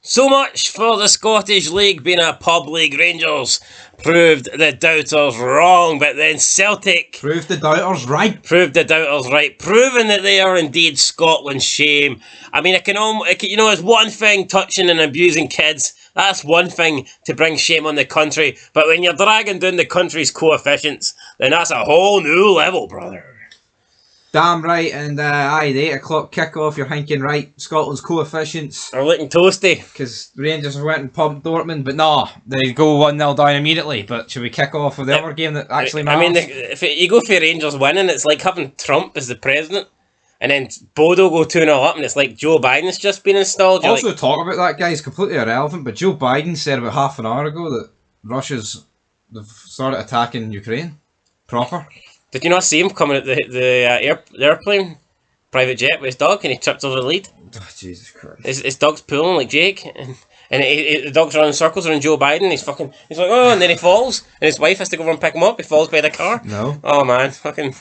So much for the Scottish League being a pub league. Rangers proved the doubters wrong, but then Celtic proved the doubters right. Proving that they are indeed Scotland's shame. I mean, it's one thing touching and abusing kids. That's one thing to bring shame on the country. But when you're dragging down the country's coefficients, then that's a whole new level, brother. Damn right, and the 8 o'clock kick-off, you're thinking, right, Scotland's coefficients are looking toasty. Because Rangers went and pumped Dortmund, but no, they go 1-0 down immediately. But should we kick off with the other game that actually matters? I mean, if you go for Rangers winning, it's like having Trump as the president, and then Bodo go 2-0 up, and it's like Joe Biden's just been installed. Also, talk about that guy is completely irrelevant, but Joe Biden said about half an hour ago that they've started attacking Ukraine. Proper. Did you not see him coming at the airplane, private jet with his dog, and he tripped over the lead? Oh, Jesus Christ! His dog's pulling like Jake, and the dog's running circles around Joe Biden. He's like, oh, and then he falls, and his wife has to go over and pick him up. He falls by the car. No. Oh man, fucking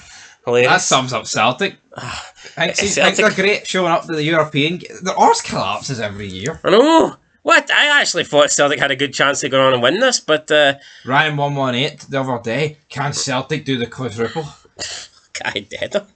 hilarious. That sums up Celtic. I think they're great showing up to the European. The arse collapses every year. I know. What? I actually thought Celtic had a good chance to go on and win this, but... Ryan 118 the other day. Can Celtic do the quadruple? Guy dead.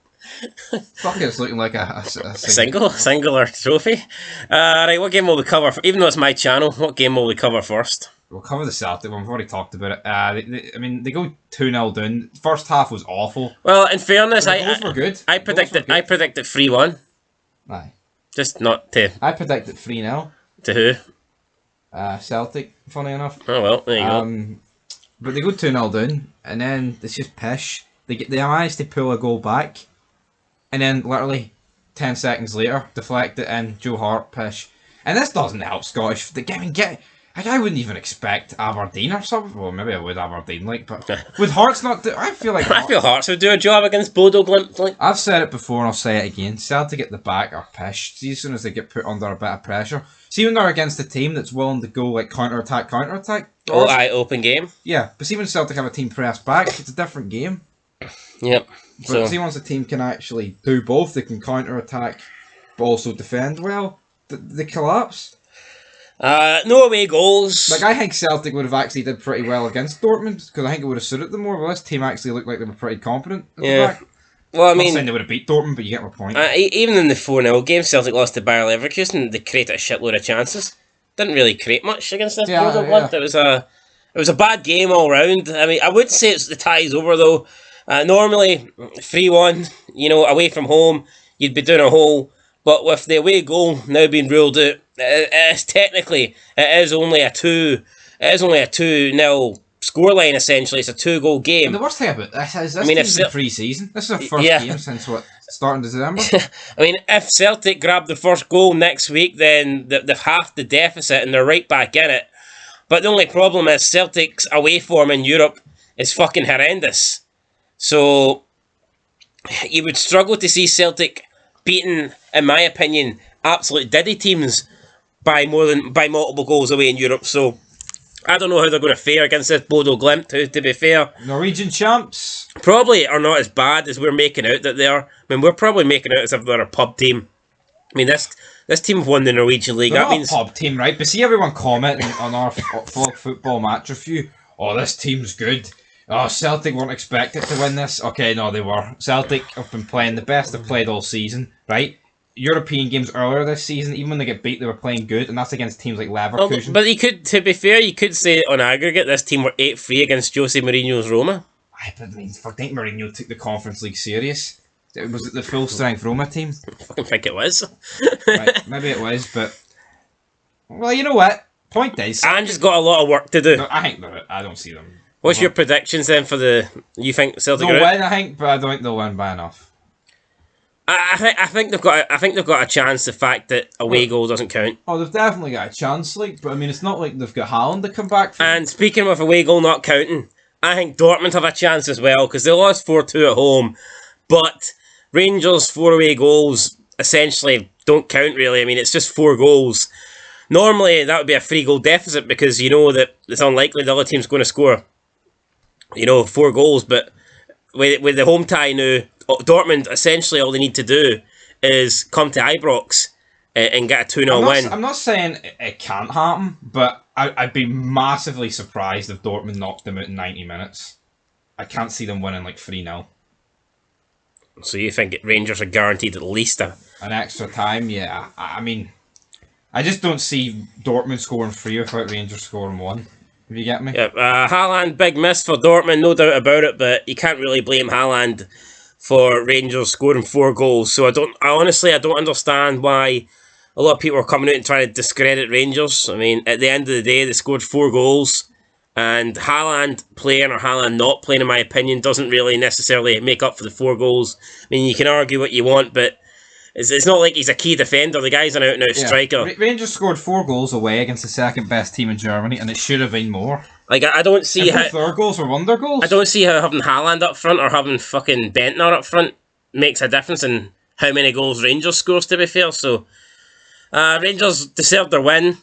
Fuck, it's looking like a singular trophy. Right, what game will we cover? Even though it's my channel, what game will we cover first? We'll cover the Celtic one. We've already talked about it. They go 2-0 down. First half was awful. Well, in fairness, goals were good. I predicted 3-1. Aye. Just not to... I predicted 3-0. To who? Celtic, funny enough. Oh well, there you go. But they go 2-0 down, and then it's just pish. They managed to pull a goal back, and then literally 10 seconds later, deflect it in, Joe Hart, pish. And this doesn't help Scottish. I wouldn't even expect Aberdeen or something. Well, maybe I would Aberdeen, but with Hearts not do, I feel Hearts would do a job against Bodo Glimt. I've said it before and I'll say it again. Celtic at the back are pished. See, as soon as they get put under a bit of pressure. See when they're against a team that's willing to go like counter-attack. Oh, open game. Yeah, but see when Celtic have a team press back, it's a different game. Yep. But see once a team can actually do both, they can counter-attack but also defend well, they collapse. No away goals. Like, I think Celtic would have actually did pretty well against Dortmund because I think it would have suited them more. Well, this team actually looked like they were pretty competent at the back. Well, I mean, I'm not saying they would have beat Dortmund, but you get my point. Even in the 4-0 game, Celtic lost to Bayer Leverkusen. They created a shitload of chances. Didn't really create much against this Bodo Glimt. It was a bad game all round. I mean, I would say the tie's over though. Normally 3-1, away from home, you'd be doing a hole. But with the away goal now being ruled out, it is only a 2-0 scoreline essentially. It's a 2-goal game. And the worst thing about this is team's in pre-season. This is our first game since starting December. I mean, if Celtic grab the first goal next week, then they've halved the deficit and they're right back in it. But the only problem is Celtic's away form in Europe is fucking horrendous. So you would struggle to see Celtic beaten, in my opinion, absolute diddy teams by multiple goals away in Europe. So I don't know how they're going to fare against this Bodo Glimt, who, to be fair, Norwegian champs probably are not as bad as we're making out that they are. I mean, we're probably making out as if they're a pub team. I mean, this team have won the Norwegian League. They're not a pub team, right? But see everyone commenting on our Flog Football match review. Oh, this team's good. Oh, Celtic weren't expected to win this. Okay, no, they were. Celtic have been playing the best they've played all season, right? European games earlier this season, even when they get beat, they were playing good, and that's against teams like Leverkusen. But to be fair, you could say on aggregate, this team were 8-3 against Jose Mourinho's Roma. I think Mourinho took the Conference League serious. Was it the full-strength Roma team? I fucking think it was. Right, maybe it was, but... Well, you know what? Point is... Ange's got a lot of work to do. No, I don't see them. What's your predictions then for you think Celtic they'll win, I think, but I don't think they'll win by enough. I think they've got a chance. The fact that away goal doesn't count. Oh, they've definitely got a chance, but I mean, it's not like they've got Haaland to come back from. And speaking of away goal not counting, I think Dortmund have a chance as well because they lost 4-2 at home, but Rangers' 4 away goals essentially don't count really. I mean, it's just 4 goals. Normally, that would be a 3-goal deficit because you know that it's unlikely the other team's going to score, 4 goals. But with the home tie now, Dortmund, essentially all they need to do is come to Ibrox and get a 2-0 win. I'm not saying it can't happen, but I'd be massively surprised if Dortmund knocked them out in 90 minutes. I can't see them winning like 3-0. So you think Rangers are guaranteed at least an extra time? Yeah. I mean, I just don't see Dortmund scoring 3 without Rangers scoring 1. If you get me? Yeah, Haaland, big miss for Dortmund, no doubt about it, but you can't really blame Haaland for Rangers scoring 4 goals. So I honestly don't understand why a lot of people are coming out and trying to discredit Rangers. I mean, at the end of the day, they scored 4 goals, and Haaland playing or Haaland not playing, in my opinion, doesn't really necessarily make up for the 4 goals. I mean, you can argue what you want, but it's not like he's a key defender. The guy's an out-and-out striker. Rangers scored 4 goals away against the second best team in Germany, and it should have been more. Like, I don't see how... their goals were wonder goals. I don't see how having Haaland up front or having fucking Bentner up front makes a difference in how many goals Rangers scores, to be fair. So, Rangers deserved their win.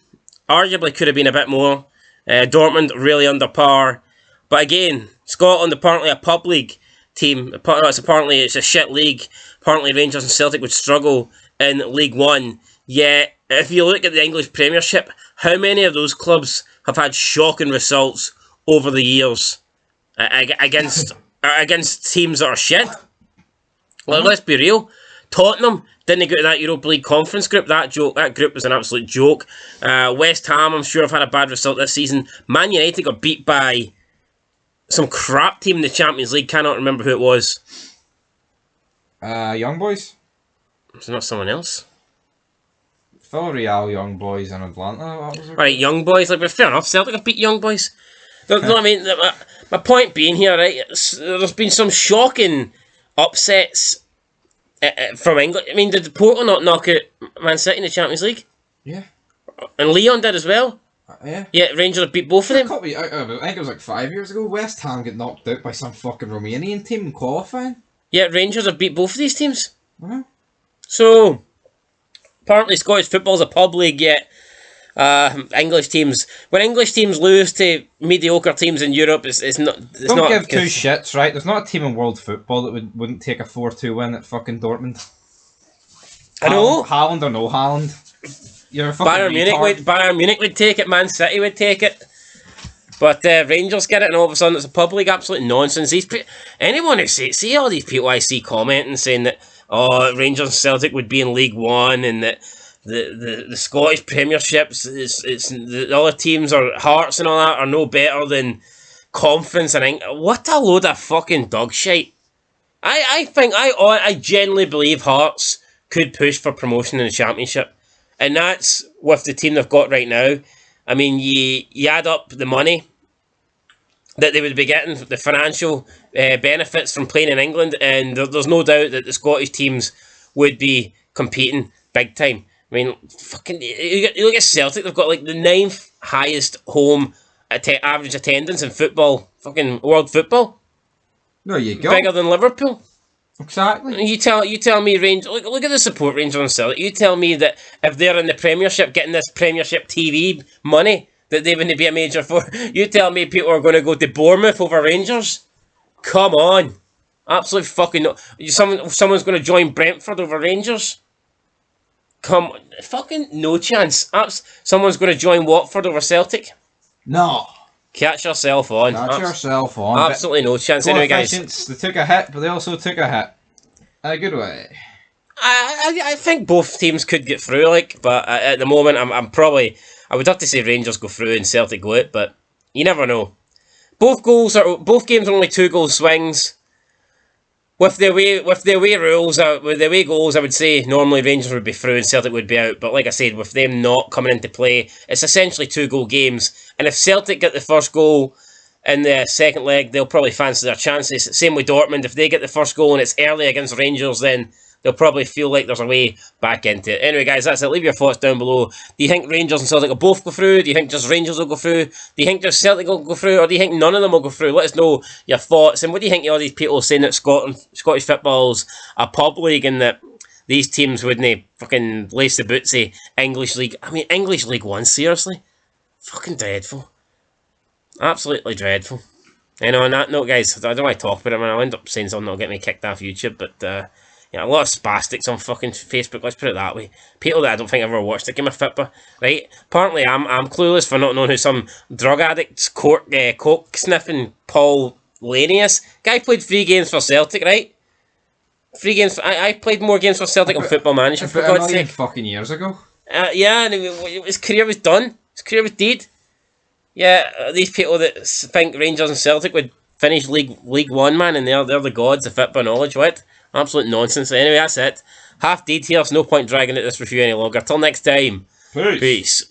Arguably could have been a bit more. Dortmund really under par. But again, Scotland apparently a pub league team. Apparently it's a shit league. Apparently Rangers and Celtic would struggle in League One. Yet, if you look at the English Premiership, how many of those clubs have had shocking results over the years against teams that are shit? Well, let's be real. Tottenham didn't go to that Europa League conference group. That group was an absolute joke. West Ham, I'm sure, have had a bad result this season. Man United got beat by some crap team in the Champions League. Cannot remember who it was. Young Boys? Is it not someone else? Villarreal, Young Boys, and Atlanta. Alright, Young Boys. Like, but fair enough. Celtic have beat Young Boys. You know what I mean? My point being here, right? There's been some shocking upsets from England. I mean, did Porto not knock out Man City in the Champions League? Yeah. And Leon did as well? Yeah. Yeah, Rangers have beat both of them. I think it was like 5 years ago. West Ham got knocked out by some fucking Romanian team in qualifying. Yeah, Rangers have beat both of these teams. Uh-huh. So, apparently Scottish football's a pub league, yet English teams... When English teams lose to mediocre teams in Europe, it's not... Don't give two shits, right? There's not a team in world football that wouldn't take a 4-2 win at fucking Dortmund. I know. Haaland or no Haaland. You're a fucking Bayern Munich would take it, Man City would take it. But Rangers get it, and all of a sudden it's a pub league. Absolute nonsense. Anyone who see all these people I see commenting saying that Rangers and Celtic would be in League One, and that the Scottish Premierships it's the other teams or Hearts and all that are no better than Conference and what a load of fucking dog shit. I genuinely believe Hearts could push for promotion in the Championship, and that's with the team they've got right now. I mean, you add up the money that they would be getting, the financial benefits from playing in England, and there's no doubt that the Scottish teams would be competing big time. I mean, fucking, you look at Celtic, they've got like the 9th highest home average attendance in football, fucking world football. There you go. Bigger than Liverpool. Exactly. You tell me, Rangers. Look at the support Rangers and Celtic. You tell me that if they're in the Premiership, getting this Premiership TV money, that they wouldn't be a major for. You tell me people are going to go to Bournemouth over Rangers? Come on, absolute fucking no. Someone's going to join Brentford over Rangers? Come on, fucking no chance. Someone's going to join Watford over Celtic? No. Catch yourself on. Catch yourself on. Absolutely no chance. Anyway, guys. They took a hit, but they also took a hit. In a good way. I think both teams could get through, but at the moment, I would have to say Rangers go through and Celtic go out, but you never know. Both games are only 2-goal swings. With the away rules, with the away goals, I would say normally Rangers would be through and Celtic would be out. But like I said, with them not coming into play, it's essentially 2-goal games. And if Celtic get the first goal in the second leg, they'll probably fancy their chances. Same with Dortmund. If they get the first goal and it's early against Rangers, then they'll probably feel like there's a way back into it. Anyway, guys, that's it. Leave your thoughts down below. Do you think Rangers and Celtic will both go through? Do you think just Rangers will go through? Do you think just Celtic will go through? Or do you think none of them will go through? Let us know your thoughts. And what do you think of all these people saying that Scottish football's a pub league and that these teams wouldn't fucking lace the bootsy English League? I mean, English League One, seriously? Fucking dreadful. Absolutely dreadful. On that note, guys, I don't want to talk about it. I'll end up saying something that'll get me kicked off YouTube, but... Yeah, a lot of spastics on fucking Facebook, let's put it that way. People that I don't think ever watched a game of football, right? Apparently I'm clueless for not knowing who some drug addicts, coke sniffing Paul Lanius. Guy played 3 games for Celtic, right? 3 games. I played more games for Celtic on Football Manager, for About a God's million sake. fucking years ago. Yeah, and his career was done. His career was dead. Yeah, these people that think Rangers and Celtic would finish League One, man, and they're the gods of football knowledge. What? Absolute nonsense. Anyway, that's it. Half deed here, so no point dragging out this review any longer. Till next time. Peace. Peace.